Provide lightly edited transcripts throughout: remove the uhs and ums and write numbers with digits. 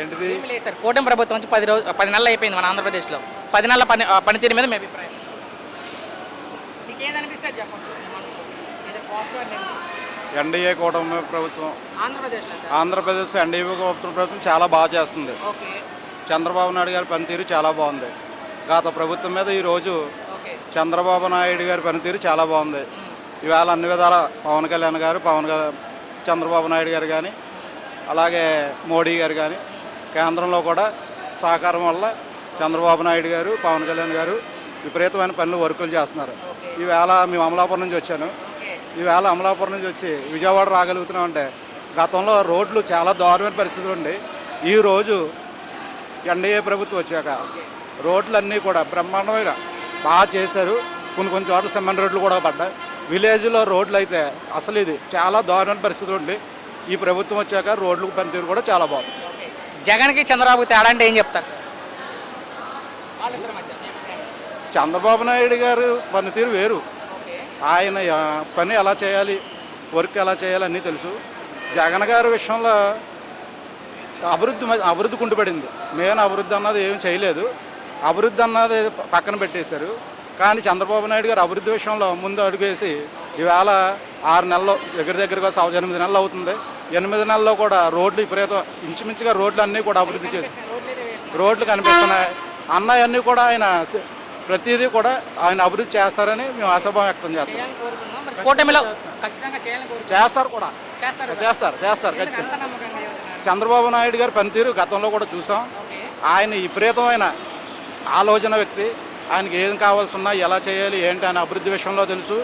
ఏంటిది? ఏమీ లేదు సార్. కూటమి ప్రభుత్వం వచ్చి 10 నెలలు అయిపోయింది మన ఆంధ్రప్రదేశ్లో. 10 నెలల పనితీరు మీద మీ అభిప్రాయం? మీకు ఏదనిపిస్తే అది చెప్పండి. అంటే పాజిటివ్ అంటే ఎన్డీఏ కూటమి ప్రభుత్వం ఆంధ్రప్రదేశ్లో సార్. ఆంధ్రప్రదేశ్ ఎన్డీఏ కూటమి ప్రభుత్వం చాలా బాగా చేస్తుంది. ఓకే చంద్రబాబు నాయుడు గారి పనితీరు చాలా బాగుంది. గత ప్రభుత్వం మీద ఈరోజు ఓకే చంద్రబాబు నాయుడు గారి పనితీరు చాలా బాగుంది. ఈవేళ అన్ని విధాల పవన్ కళ్యాణ్ గారు చంద్రబాబు నాయుడు గారు కానీ అలాగే మోడీ గారు కానీ కేంద్రంలో కూడా సహకారం వల్ల చంద్రబాబు నాయుడు గారు పవన్ కళ్యాణ్ గారు విపరీతమైన పనులు వర్కులు చేస్తున్నారు. ఈవేళ మేము అమలాపురం నుంచి వచ్చాను. ఈవేళ అమలాపురం నుంచి వచ్చి విజయవాడ రాగలుగుతున్నామంటే గతంలో రోడ్లు చాలా దారుణమైన పరిస్థితులు ఉండి ఈరోజు ఎన్డీఏ ప్రభుత్వం వచ్చాక రోడ్లన్నీ కూడా బ్రహ్మాండమైన బాగా చేశారు. కొన్ని చోట్ల సిమెంట్ రోడ్లు కూడా పడ్డాయి. విలేజ్లో రోడ్లు అయితే అసలు ఇది చాలా దారుణమైన పరిస్థితులు ఉండి ఈ ప్రభుత్వం వచ్చాక రోడ్లు పనితీరు కూడా చాలా బాగుంది. జగన్కి చంద్రబాబుకి తేడా అంటే ఏం చెప్తారు? చంద్రబాబు నాయుడు గారు పనితీరు వేరు. ఆయన పని ఎలా చేయాలి, వర్క్ ఎలా చేయాలి అన్నీ తెలుసు. జగన్ గారి విషయంలో అభివృద్ధి కుంటుపడింది. మెయిన్ అభివృద్ధి అన్నది ఏం చేయలేదు. అభివృద్ధి అన్నది పక్కన పెట్టేశారు. కానీ చంద్రబాబు నాయుడు గారు అభివృద్ధి విషయంలో ముందు అడుగేసి ఈవేళ 6 నెలలు దగ్గరగా 8 నెలలు అవుతుంది. 8 నెలల్లో కూడా రోడ్లు విపరీతం ఇంచుమించుగా రోడ్లు అన్నీ కూడా అభివృద్ధి చేసి రోడ్లు కనిపిస్తున్నాయి. అన్నీ కూడా ఆయన ప్రతిదీ కూడా ఆయన అభివృద్ధి చేస్తారని మేము ఆశాభావం వ్యక్తం చేస్తాం. కూటమిలో చేస్తారు కూడా చేస్తారు ఖచ్చితంగా. చంద్రబాబు నాయుడు గారి పనితీరు గతంలో కూడా చూసాం. ఆయన విపరీతమైన ఆలోచన వ్యక్తి. ఆయనకి ఏం కావాల్సి ఉన్నా ఎలా చేయాలి ఏంటి ఆయన అభివృద్ధి విషయంలో తెలుసు.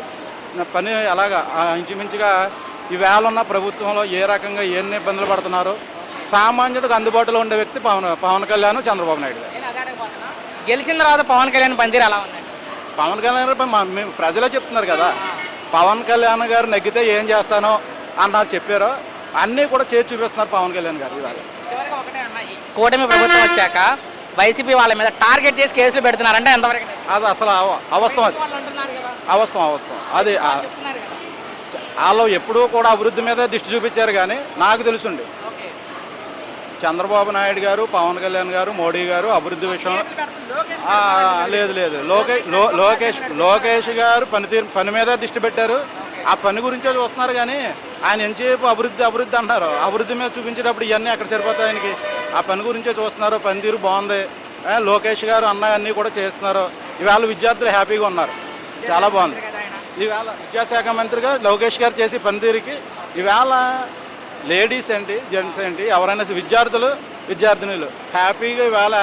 పని ఎలాగా ఇంచుమించుగా ఈవేళ ఉన్న ప్రభుత్వంలో ఏ రకంగా ఎన్ని ఇబ్బందులు పడుతున్నారో సామాన్యుడికి అందుబాటులో ఉండే వ్యక్తి పవన్ కళ్యాణ్ చంద్రబాబు నాయుడు గారు. గెలిచిన తర్వాత పవన్ కళ్యాణ్ పనితీరు ఎలా ఉందండి? పవన్ కళ్యాణ్ గారు మేము ప్రజలే చెప్తున్నారు కదా. పవన్ కళ్యాణ్ గారు నెగ్గితే ఏం చేస్తానో అన్నారు చెప్పారో అన్నీ కూడా చేసి చూపిస్తున్నారు పవన్ కళ్యాణ్ గారు. ఇవాళ కూటమి ప్రభుత్వం వచ్చాక వైసీపీ వాళ్ళ మీద టార్గెట్ చేసి కేసులు పెడుతున్నారంటే ఎంతవరకు? అది అసలు అవస్థం. అది వాళ్ళు ఎప్పుడూ కూడా అభివృద్ధి మీద దృష్టి చూపించారు. కానీ నాకు తెలుసుండి చంద్రబాబు నాయుడు గారు పవన్ కళ్యాణ్ గారు మోడీ గారు అభివృద్ధి విషయంలో లేదు లోకేష్ గారు పని మీద దృష్టి పెట్టారు. ఆ పని గురించే చూస్తున్నారు. కానీ ఆయన ఎంతసేపు అభివృద్ధి అంటారు. అభివృద్ధి మీద చూపించేటప్పుడు ఇవన్నీ ఎక్కడ సరిపోతాయి ఆయనకి? ఆ పని గురించే చూస్తున్నారు. పనితీరు బాగుంది. లోకేష్ గారు అన్నీ కూడా చేస్తున్నారు. ఈవేళ విద్యార్థులు హ్యాపీగా ఉన్నారు. చాలా బాగుంది. ఈవేళ విద్యాశాఖ మంత్రిగా లోకేష్ గారు చేసే పనితీరుకి ఈవేళ లేడీస్ ఏంటి జెంట్స్ ఏంటి ఎవరైనా విద్యార్థినులు హ్యాపీగా ఈవేళ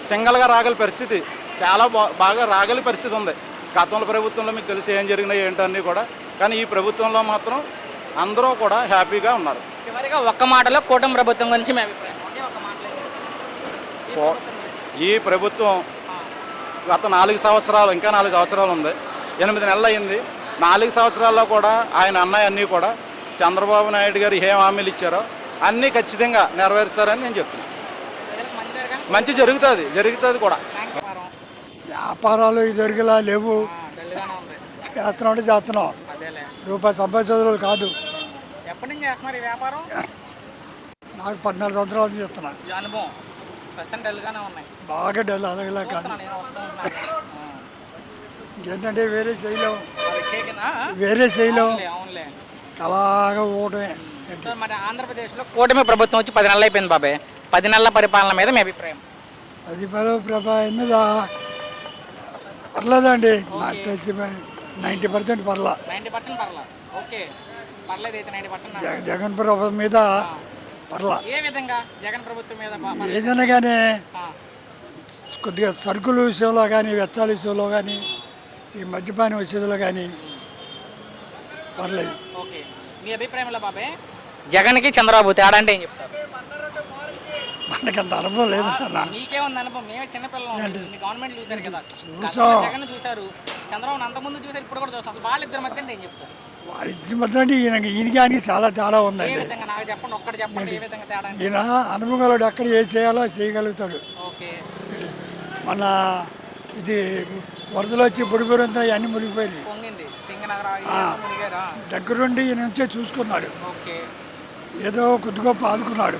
సింగల్గా రాగల పరిస్థితి చాలా బాగా రాగల పరిస్థితి ఉంది. గతంలో ప్రభుత్వంలో మీకు తెలిసి ఏం జరిగినాయి ఏంటన్నీ కూడా. కానీ ఈ ప్రభుత్వంలో మాత్రం అందరూ కూడా హ్యాపీగా ఉన్నారు. చివరిగా ఒక్క మాటలో కూటమి ప్రభుత్వం గురించి మీ అభిప్రాయం? ఈ ప్రభుత్వం గత 4 సంవత్సరాలు ఇంకా 4 సంవత్సరాలు ఉంది. 8 నెలలు అయింది. 4 సంవత్సరాల్లో కూడా ఆయన అన్నీ కూడా చంద్రబాబు నాయుడు గారు ఏం హామీలు ఇచ్చారో అన్నీ ఖచ్చితంగా నెరవేరుస్తారని నేను చెప్తున్నాను. మంచి జరుగుతుంది కూడా. వ్యాపారాలు ఇదివరకులా లేవు. చేస్తున్నాం రూపాయి సంపాదించే కాదు. ఎప్పటి నుంచి చేస్తున్నారు ఈ వ్యాపారం? నాకు 14 సంవత్సరాల నుంచి చేస్తున్నా. అనుభవం బాగా డల్ అలాగేలా కాదు. ఇంకేంటంటే వేరే చేయలేం అలాగా ఓటమే. మరి ఆంధ్రప్రదేశ్లో కూటమి ప్రభుత్వం వచ్చి 10 నెలలు అయిపోయింది బాబాయ్. 10 నెలల పరిపాలన మీద మీ అభిప్రాయం? 10 ప్రభావం మీద పర్లేదండి. నాకు తెలిసి 90% పర్లా. 90% పర్లా. ఓకే పర్లేదు అయితే 90%. జగన్ ప్రభుత్వం మీద పర్లా. ఏ విధంగా జగన్ ప్రభుత్వం మీద? ఏదైనా కానీ కొద్దిగా సరుకుల విషయంలో కానీ వెచ్చాల విషయంలో కానీ ఈ మద్యపాన విషయంలో కానీ పర్లేదు. ఓకే మీ అభిప్రాయంలో బాబాయ్ జగన్కి చంద్రబాబు తేడా అంటే ఏం చెప్తారు? మనకంత అనుభవం లేదు అన్న. నీకేముంది అనుభవం? మేమే చిన్నపిల్లలు గవర్నమెంట్ చూసారు కదా. జగన్ చూసారు, చంద్రబాబు అంతకుముందు చూసారు, ఇప్పుడు కూడా చూస్తాం. వాళ్ళిద్దరి మధ్య ఏం చెప్తారు? వాళ్ళిద్దరి మధ్య అంటే ఈయనకి ఆయనకి చాలా తేడా ఉందండి. నాకు చెప్పండి, ఒక్కటి చెప్పండి. ఏ విధంగా తేడా? ఈయన అనుభవం ఎక్కడ ఏం చేయాలో చేయగలుగుతాడు. ఓకే మన ఇది వరదలు వచ్చి బుడిబురంతా అన్ని మునిగిపోయినాయి. దగ్గరుండి ఈయన నుంచే చూసుకున్నాడు. ఏదో కొద్ది గొప్ప ఆదుకున్నాడు.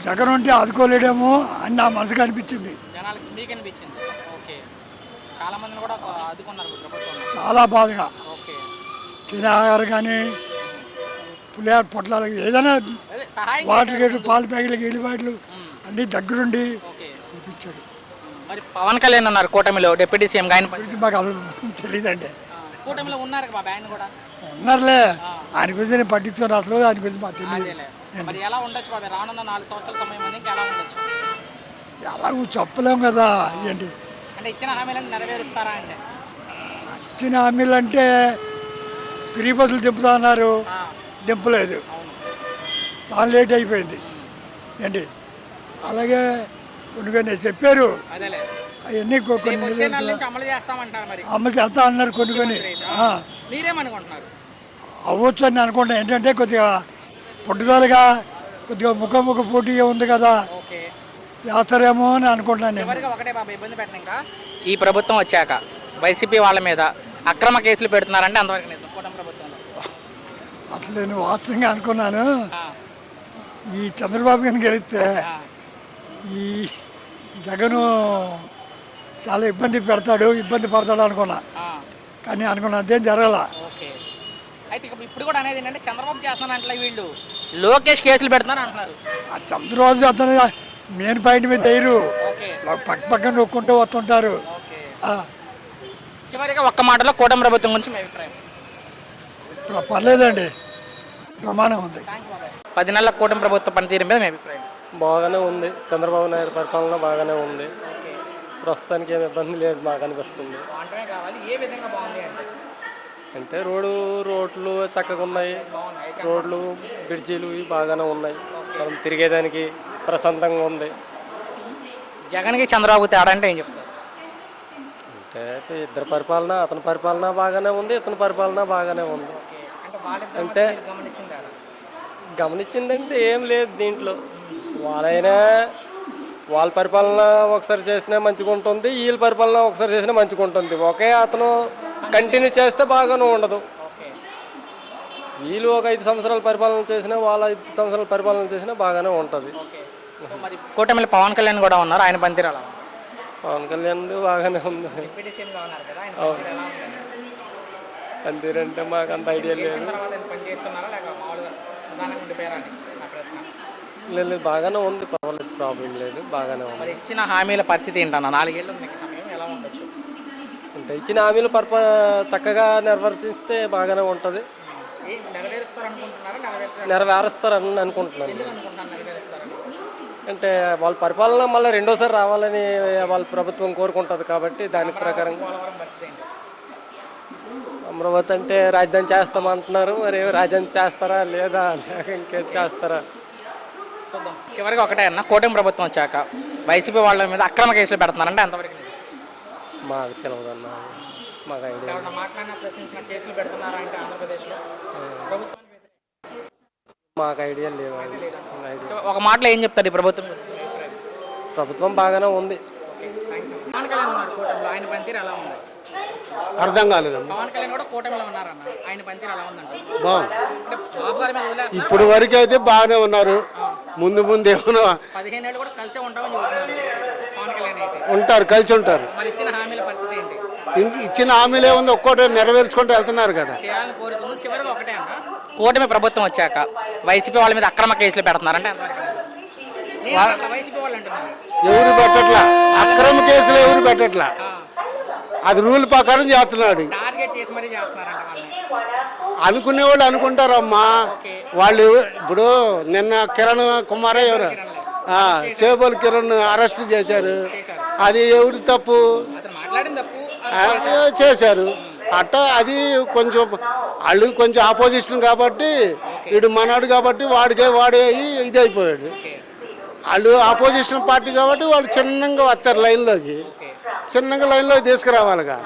జగన్ ఉంటే ఆదుకోలేడేమో అని నా మనసుకు అనిపించింది. జనాలకి మీకు అనిపించింది? ఓకే. చాలా మందిని కూడా ఆదుకున్నారు ప్రభుత్వం. చాలా బాధగా ఓకే. చిన్నగారు కానీ పులిహార పొట్లాలకు ఏదైనా అదే సహాయం వాటర్ గేట్లు పాల ప్యాకెట్లకి ఎల్లిబాట్లు అన్నీ దగ్గరుండి ఓకే. చూపించాడు. మరి పవన్ కళ్యాణ్ ఉన్నారు కూటమిలో డిప్యూటీ సీఎం ఆయన గురించి మాకు అసలు తెలియదండి. కూటమిలో ఉన్నారు కదా బాబు ఆయన కూడా. ఉన్నారులే, ఆయన గురించి నేను పట్టించుకొని అసలు ఆయన గురించి మాకు తెలియదు. అదేలే. మరి ఎలా ఉండొచ్చు బాబు రానున్న 4 సంవత్సరాల సమయం ఉంది, ఇంకా ఎలా ఉండొచ్చు? ఎలాగూ చెప్పలేము కదా. ఏంటి అంటే ఇచ్చిన హామీలను నెరవేరుస్తారా అంటే? ఇచ్చిన హామీలు అంటే ఫ్రీ బస్సులు దింపుతా అన్నారు, దింపలేదు. చాలా లేట్ అయిపోయింది. ఏంటి అలాగే కొన్ని చెప్పారు, అదేలే. అవన్నీ కొన్ని వచ్చే నెల నుంచి అమలు చేస్తామంటారు మరి. అమలు చేస్తా అన్నారు కొన్ని. మీరేమనుకుంటున్నారు? అవ్వచ్చు అని అనుకుంటున్నా. ఏంటంటే కొద్దిగా పట్టుదలగా కొద్దిగా ముఖ పోటీగా ఉంది కదా, ఓకే. చేస్తారేమో అని అనుకుంటున్నాను నేను. చివరిగా ఒకటే బాబు ఇబ్బంది పెట్టిన ఇంకా ఈ ప్రభుత్వం వచ్చాక వైసీపీ వాళ్ళ మీద అక్రమ కేసులు పెడుతున్నారంటే అంతవరకు నిజం కూటమి ప్రభుత్వంలో? అట్లా నేను వాస్తవంగా అనుకున్నాను. ఈ చంద్రబాబు గారిని గెలిస్తే ఈ జగను చాలా ఇబ్బంది పడతాడు అనుకున్నా. కానీ అనుకున్నా అదేం జరగల. ఓకే. అయితే ఇప్పుడు కూడా అనేది ఏంటంటే చంద్రబాబు చేస్తున్నారు అంటే వీళ్ళు లోకేష్ కేసులు పెడుతున్నారు అంటున్నారు. ఆ చంద్రబాబు చేస్తాను మెయిన్ పాయింట్ మీద ధైర్యం ఓకే. పక్కన నొక్కుంటూ వస్తుంటారు. చివరిగా ఒక్క మాటలో కూటమి ప్రభుత్వం గురించి మీ అభిప్రాయం? పర్లేదండి, ప్రమాణం ఉంది. 10 నెలల కూటమి ప్రభుత్వ పనితీరు మీద మీ అభిప్రాయం? బాగానే ఉంది. చంద్రబాబు నాయుడు పరిపాలన బాగానే ఉంది. ప్రస్తుతానికి ఏమి ఇబ్బంది లేదు మాకు అనిపిస్తుంది. ఏ విధంగా బాగుంది అంటే రోడ్లు చక్కగా ఉన్నాయి, రోడ్లు బ్రిడ్జీలు ఇవి బాగానే ఉన్నాయి. మనం తిరిగేదానికి ప్రశాంతంగా ఉంది. జగన్కి చంద్రబాబు తేడా అంటే ఏం చెప్తారు? అంటే ఇద్దరు పరిపాలన, అతని పరిపాలన బాగానే ఉంది, ఇతని పరిపాలన బాగానే ఉంది. అంటే గమనించిందంటే ఏం లేదు దీంట్లో. వాళ్ళ పరిపాలన ఒకసారి చేసినా మంచిగా ఉంటుంది, వీళ్ళ పరిపాలన ఒకసారి చేసినా మంచిగా ఉంటుంది. ఒకే అతను కంటిన్యూ చేస్తే బాగానే ఉండదు. వీళ్ళు ఒక 5 సంవత్సరాల పరిపాలన చేసినా, వాళ్ళ 5 సంవత్సరాల పరిపాలన చేసినా బాగానే ఉంటుంది. మరి కూటమిలో పవన్ కళ్యాణ్ కూడా ఉన్నారు, ఆయన పనితీరు అలా? పవన్ కళ్యాణ్ బాగానే ఉంది. పనితీరు అంటే మాకు అంత ఐడియా లేదు. లేదు బాగానే ఉంది, పర్వాలేదు, ప్రాబ్లం లేదు, బాగానే ఉంది. మరి ఇచ్చిన హామీల పరిస్థితి ఏంటన్నా? 4 ఏళ్ళు ఉంది సమయం, ఎలా ఉండొచ్చు? అంటే ఇచ్చిన హామీలు చక్కగా నిర్వర్తిస్తే బాగానే ఉంటుంది. నెరవేరుస్తారని అనుకుంటున్నాను. అంటే వాళ్ళ పరిపాలన మళ్ళీ రెండోసారి రావాలని వాళ్ళ ప్రభుత్వం కోరుకుంటుంది కాబట్టి దాని ప్రకారంగా. అమరావతి అంటే రాజధాని చేస్తామంటున్నారు, మరి రాజధాని చేస్తారా లేదా, ఇంకేం చేస్తారా? చివరిగా ఒకటే అన్న, కూటమి ప్రభుత్వం వచ్చాక వైసీపీ వాళ్ళ మీద అక్రమ కేసులు పెడుతున్నారంటే అంతవరకు మాకు తెలియదు అన్న, మాకు ఐడియా. మాకు ఐడియా లేదు. ఒక మాటలో ఏం చెప్తారు ఈ ప్రభుత్వం? ప్రభుత్వం బాగానే ఉంది. ఆయన పనితీరు ఎలా ఉంది? అర్థం కాలేదు. పవన్ కళ్యాణ్ కూడా కూటమిలో ఉన్నారన్న, ఆయన పనితీరు ఎలా ఉందంట? బాగుంది. ఇప్పుడు వరకు అయితే బాగానే ఉన్నారు. ముందు ఏమన్నా 15 ఏళ్ళు కూడా కలిసే ఉంటామని చెబుతున్నారు పవన్ కళ్యాణ్ అయితే. ఉంటారు, కలిసి ఉంటారు. మరి ఇచ్చిన హామీల పరిస్థితి ఏంటి? ఇచ్చిన హామీలు ఏముంది, ఒక్కోటి నెరవేర్చుకుంటూ వెళ్తున్నారు కదా. చేయాలని కోరుతుంది. చివరిగా ఒకటే అన్న, కూటమి ప్రభుత్వం వచ్చాక వైసీపీ వాళ్ళ మీద అక్రమ కేసులు పెడుతున్నారంటే వైసీపీ వాళ్ళు అంటున్నారు ఎవరు పెట్టట్లా, అక్రమ కేసులు ఎవరు పెట్టట్లా, అది రూల్ ప్రకారం చేస్తున్నాడు. టార్గెట్ చేసి మరీ చేస్తున్నారంట వాళ్ళని. అనుకునే వాళ్ళు అనుకుంటారమ్మా. వాళ్ళు ఇప్పుడు నిన్న కిరణ్ కుమార్ ఎవరు చేబోలు కిరణ్ అరెస్ట్ చేశారు. అది ఎవరి తప్పు? చేశారు అట్టా. అది కొంచెం వాళ్ళు కొంచెం ఆపోజిషన్ కాబట్టి, వీడు మనవాడు కాబట్టి వాడే ఇది అయిపోయాడు. వాళ్ళు ఆపోజిషన్ పార్టీ కాబట్టి వాళ్ళు చిన్నగా వస్తారు లైన్లోకి, చిన్నగా లైన్లోకి తీసుకురావాలిగా.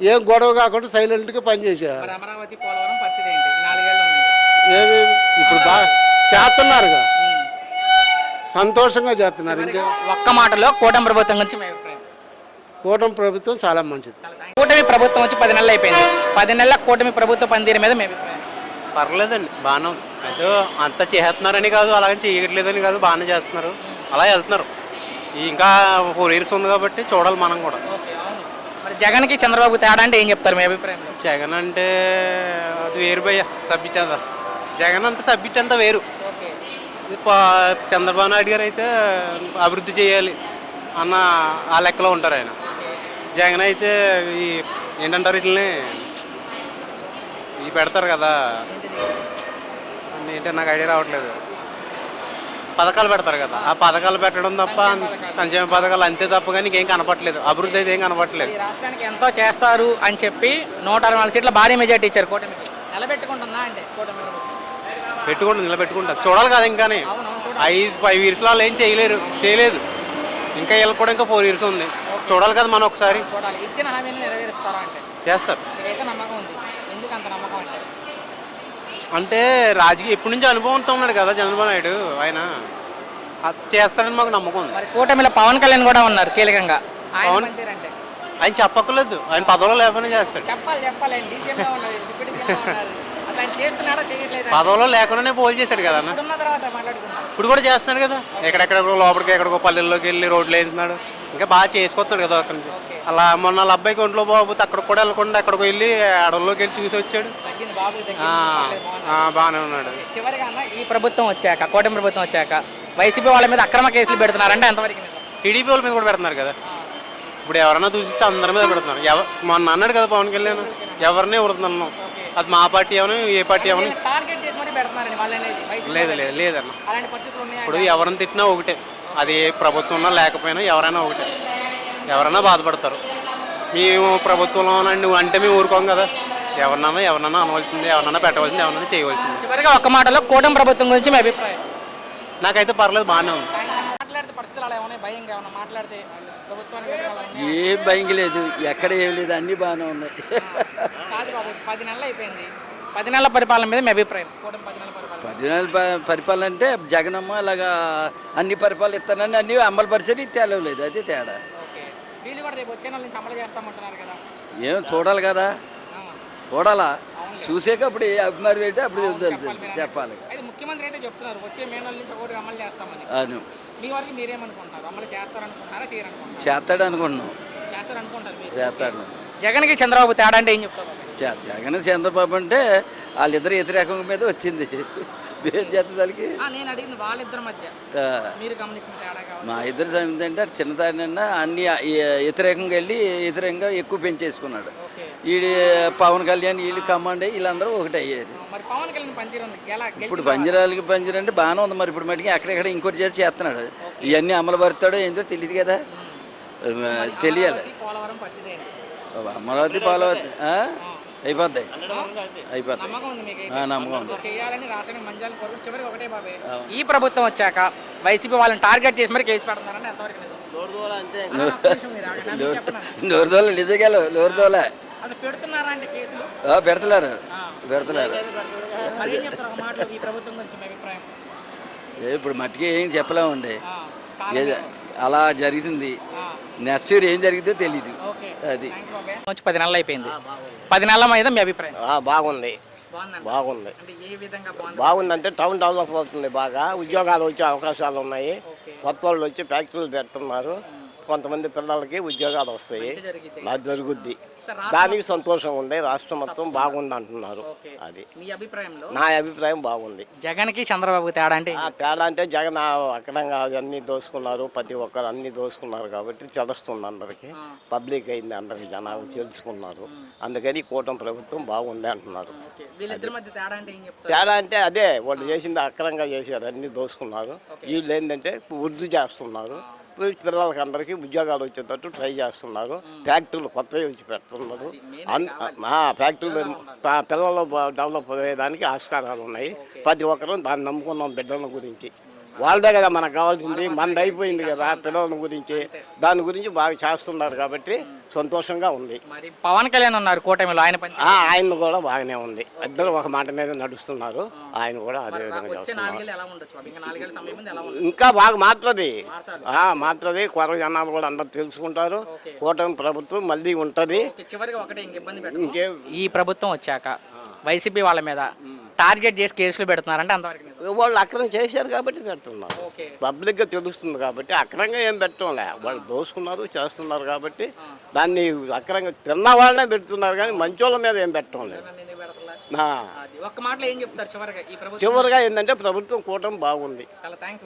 ఏం గొడవ కాకుండా సైలెంట్గా పనిచేసేవారు. ఏది ఇప్పుడు బాగా చేస్తున్నారుగా, సంతోషంగా చేస్తున్నారు. ఇంకా ఒక్క మాటలో కూటమి ప్రభుత్వం గురించి కూటమి ప్రభుత్వం చాలా మంచిది. కూటమి ప్రభుత్వం వచ్చి 10 నెలలు అయిపోయింది. 10 నెలల కూటమి ప్రభుత్వ పనితీరు మీద మీ అభిప్రాయం? పర్లేదండి, బాగానే ఉంది. ఏదో అంత చేస్తున్నారని కాదు, అలాగని చేయట్లేదని కాదు, బాగానే చేస్తున్నారు, అలా వెళ్తున్నారు. ఇంకా 4 years ఉంది కాబట్టి చూడాలి మనం కూడా. మరి జగన్కి చంద్రబాబు తేడా అంటే ఏం చెప్తారు మీ అభిప్రాయంలో? జగన్ అంటే అది వేరు భయ్య, సబ్జెక్ట్ అంతా జగన్ అంతా సబ్జెక్ట్ అంతా వేరు. చంద్రబాబు నాయుడు గారు అయితే అభివృద్ధి చేయాలి అన్న ఆ లెక్కలో ఉంటారు ఆయన. జగన్ అయితే ఈ ఏంటంటారు వీటిని ఇవి పెడతారు కదా, ఏంటంటే నాకు ఐడియా రావట్లేదు. పథకాలు పెడతారు కదా, ఆ పథకాలు పెట్టడం తప్ప, సంక్షేమ పథకాలు అంతే తప్ప కానీ ఇంకేం కనపట్లేదు, అభివృద్ధి అయితే ఏం కనపట్లేదు. ఈ రాష్ట్రానికి ఎంతో చేస్తారు అని చెప్పి 164 సీట్ల భారీ మెజార్టీ ఇచ్చారు కూటమికి. నిలబెట్టుకుంటుందా అంటే కూటమి నిలబెట్టుకుంటారు, చూడాలి కదా. ఇంకానే 5 years వాళ్ళు ఏం చేయలేదు. ఇంకా వీళ్ళకి కూడా ఇంకా 4 years ఉంది, చూడాలి కదా మనం ఒకసారి. చూడాలి, ఇచ్చిన హామీలు నెరవేరుస్తారా అంటే చేస్తారు. మీకైతే నమ్మకం ఉంది. ఎందుకు అంత నమ్మకం అంటే? అంటే రాజకీయ ఎప్పటి నుంచి అనుభవంతో ఉన్నాడు కదా చంద్రబాబు నాయుడు, ఆయన అది చేస్తారని మాకు నమ్మకం ఉంది. మరి కూటమిలో పవన్ కళ్యాణ్ కూడా ఉన్నారు కీలకంగా. ఆయన పనితీరంటే ఆయన చెప్పక్కర్లేదు, ఆయన పదవిలో లేకుండా చేస్తాడు. చెప్పాలండి. డీసీఎంగా ఉన్నారు, డిప్యూటీ సీఎంగా ఉన్నారు. అసలు ఆయన చేస్తున్నాడా చేయట్లేదు? పదవిలో లేకుండానే పోల్ చేశాడు కదా అన్న. ఉన్న తర్వాత మాట్లాడుకుంటాం. ఇప్పుడు కూడా చేస్తున్నాడు కదా, ఎక్కడెక్కడికో లోపలికి ఎక్కడికో పల్లెల్లోకి వెళ్ళి రోడ్లు వేస్తున్నాడు, ఇంకా బాగా చేసుకొస్తున్నాడు కదా అక్కడి నుంచి. అలా మొన్న వాళ్ళ అబ్బాయికి ఒంట్లో బాగుపోతే అక్కడికి కూడా వెళ్ళకుండా ఎక్కడికో వెళ్ళి అడవుల్లోకి వెళ్ళి చూసి వచ్చాడు. బాగానే ఉన్నాడు. చివరిగా అన్న, ఈ ప్రభుత్వం వచ్చాక, కూటమి ప్రభుత్వం వచ్చాక వైసీపీ వాళ్ళ మీద అక్రమ కేసులు పెడుతున్నారంటే ఎంతవరకు నిజం? టీడీపీ వాళ్ళ మీద కూడా పెడుతున్నారు కదా. ఇప్పుడు ఎవరైనా చూసిస్తే అందరి మీద పెడుతున్నారు. మొన్న అన్నాడు కదా పవన్ కళ్యాణ్, ఎవరినే ఉడుతున్నాను, అది మా పార్టీ ఏమని ఏ పార్టీ ఏమని. టార్గెట్ చేసి మరి పెడుతున్నారండి వాళ్ళని. లేదన్న, అలాంటి పరిస్థితులు ఉన్నాయి. ఇప్పుడు ఎవరిని తిట్టినా ఒకటే, అది ఏ ప్రభుత్వం ఉన్నా లేకపోయినా ఎవరైనా ఒకటే, ఎవరైనా బాధపడతారు. మేము ప్రభుత్వంలోనండి నువ్వు అంటే మేము ఊరుకోం కదా, ఎవరినన్నా అనవలసిందే, ఎవరన్నా పెట్టవలసింది, ఎవరన్నా చేయవలసింది. చివరిగా ఒక్క మాటలో కూటమి ప్రభుత్వం గురించి మీ అభిప్రాయం? నాకైతే పర్లేదు, బాగానే ఉంది. మాట్లాడితే పరిస్థితులు అలా ఏమైనా భయంగా ఏమన్నా మాట్లాడితే ప్రభుత్వానికి ఏం భయం లేదు, ఎక్కడ ఏం లేదు, అన్నీ బాగానే ఉన్నాయి. కాదు బాబు, 10 నెలలు అయిపోయింది. 10 నెలల పరిపాలన మీద మీ అభిప్రాయం? కూటమి 10 నెలల పరిపాలన. 10 నెలల పరిపాలన అంటే జగనమ్మ అలాగా అన్ని పరిపాలన ఇస్తానని అన్ని అమలు పరిచయం తేలవలేదు, అది తేడా. ఓకే, వీళ్ళు కూడా రేపు వచ్చే నెల నుంచి అమలు చేస్తామంటున్నారు కదా. ఏం చూడాలి కదా, చూడాలా, చూసాక అప్పుడు ఏ అభిమానం ఏంటి అప్పుడు చెప్పాలి. అయితే ముఖ్యమంత్రి అయితే చెప్తున్నారు వచ్చే మే నెల నుంచి ఒకటి అమలు చేస్తామని. అవును. మీ వరకు మీరేమనుకుంటారు? అమలు చేస్తారనుకుంటారా, చేయరనుకుంటారా? చేస్తాడు అనుకుంటున్నాం. చేస్తారనుకుంటారు. చేస్తాడు. జగన్కి చంద్రబాబు తేడా అంటే ఏం చెప్తారు? జగన్ చంద్రబాబు అంటే వాళ్ళిద్దరు వ్యతిరేకం మీద వచ్చింది. ఏం చేస్తుంది వాళ్ళకి? నేను అడిగింది వాళ్ళిద్దరి మధ్య మీరు గమనించిన తేడా కావాలి. మా ఇద్దరు ఏంటంటే చిన్నదానిన్నా అన్ని వ్యతిరేకంగా వెళ్ళి వ్యతిరేకంగా ఎక్కువ పెంచేసుకున్నాడు. వీడి పవన్ కళ్యాణ్ వీళ్ళు కమాండ్ వీళ్ళందరూ ఒకటి అయ్యారు. మరి పవన్ కళ్యాణ్ పనితీరు ఉంది. ఇప్పుడు పంజరాలకి అంటే బాగానే ఉంది. మరి ఇప్పుడు మటుకి ఎక్కడెక్కడ ఇంకోటి చేస్తున్నాడు. ఇవన్నీ అమలు పరుతాడో ఏంటో తెలియదు కదా, తెలియాలి. పోలవరం పరిస్థితి ఏంటి? అమరావతి పోలవరం అయిపోద్ది. నమ్మకం ఉంది. ఈ ప్రభుత్వం వచ్చాక వైసీపీ వాళ్ళని టార్గెట్ చేసి మరి కేసు పెడుతున్నారంటే ఎంతవరకు నిజం? నోరుదోల నిజంగా నోరుదోల పెడుతున్నారా అంటే కేసులు? పెడతలేరు. మరి ఏం చెప్తారు ఒక మాటలో ఈ ప్రభుత్వం గురించి మీ అభిప్రాయం? ఇప్పుడు మట్టికి ఏం చెప్పలేమండి, అలా జరుగుతుంది. నెక్స్ట్ ఇయర్ ఏం జరిగిందో తెలీదు. అది 10 నెలలు అయిపోయింది. 10 నెలల మీద మీ అభిప్రాయం? బాగుంది. బాగుంది. బాగుందంటే టౌన్ డెవలప్ అవుతుంది, బాగా ఉద్యోగాలు వచ్చే అవకాశాలు ఉన్నాయి. కొత్త వాళ్ళు వచ్చి ఫ్యాక్టరీలు పెడుతున్నారు, కొంతమంది పిల్లలకి ఉద్యోగాలు వస్తాయి, నాకు జరుగుద్ది. దానికి సంతోషం ఉంది. రాష్ట్రం మొత్తం బాగుంది అంటున్నారు. అది నా అభిప్రాయం. బాగుంది. జగన్కి చంద్రబాబు తేడా అంటే? తేడా అంటే జగన్ అక్కడంగా అన్ని దోసుకున్నారు, ప్రతి ఒక్కరు అన్ని దోసుకున్నారు కాబట్టి తెలుస్తుంది అందరికీ, పబ్లిక్ అయింది, అందరికి జనాలు తెలుసుకున్నారు. అందుకని కూటమి ప్రభుత్వం బాగుంది అంటున్నారు. తేడా అంటే అదే వాళ్ళు చేసింది అక్రంగా చేశారు, అన్ని దోసుకున్నారు. వీళ్ళు ఏంటంటే వృద్ధి చేస్తున్నారు, పిల్లలకి అందరికీ ఉద్యోగాలు వచ్చేటట్టు ట్రై చేస్తున్నారు. ఫ్యాక్టరీలు కొత్తవి వచ్చి పెడుతున్నారు. ఫ్యాక్టరీలు పిల్లలు డెవలప్ అయ్యేదానికి ఆస్కారాలు ఉన్నాయి. ప్రతి ఒక్కరూ దాన్ని నమ్ముకున్నాం. బిడ్డల గురించి వాళ్ళదే కదా మనకు కావాల్సింది, మనది అయిపోయింది కదా పిల్లల గురించి. దాని గురించి బాగా చేస్తున్నారు కాబట్టి సంతోషంగా ఉంది. పవన్ కళ్యాణ్ ఉన్నారు కూటమిలో, ఆయన కూడా బాగానే ఉంది. ఇద్దరు ఒక మాట మీద నడుస్తున్నారు. ఆయన కూడా అదే విధంగా చేస్తున్నారు. ఇంకా బాగా మారుతుంది. కొర జనాలు కూడా అందరు తెలుసుకుంటారు. కూటమి ప్రభుత్వం మళ్ళీ ఉంటుంది. ఈ ప్రభుత్వం వచ్చాక వైసీపీ వాళ్ళ మీద టార్గెట్ చేసి కేసులు పెడుతున్నారంటే అంతవరకు నిజం. వాళ్ళు అక్రమం చేశారు కాబట్టి పెడుతున్నారు. ఓకే. పబ్లిక్గా తెలుస్తుంది కాబట్టి అక్రమంగా ఏం పెట్టడంలే, వాళ్ళు దోసుకున్నారు చేస్తున్నారు కాబట్టి దాన్ని అక్రంగా తిన్న వాళ్ళనే పెడుతున్నారు కానీ మంచి వాళ్ళ మీద ఏం పెట్టడం లేదు. ఎందుకు పెడతలా? ఆ. అది ఒక్క మాటలో ఏం చెప్తారు చివరిగా ఈ ప్రభుత్వం? చివరిగా ఏంటంటే ప్రభుత్వం కూటమి బాగుంది. చాలా థ్యాంక్స్.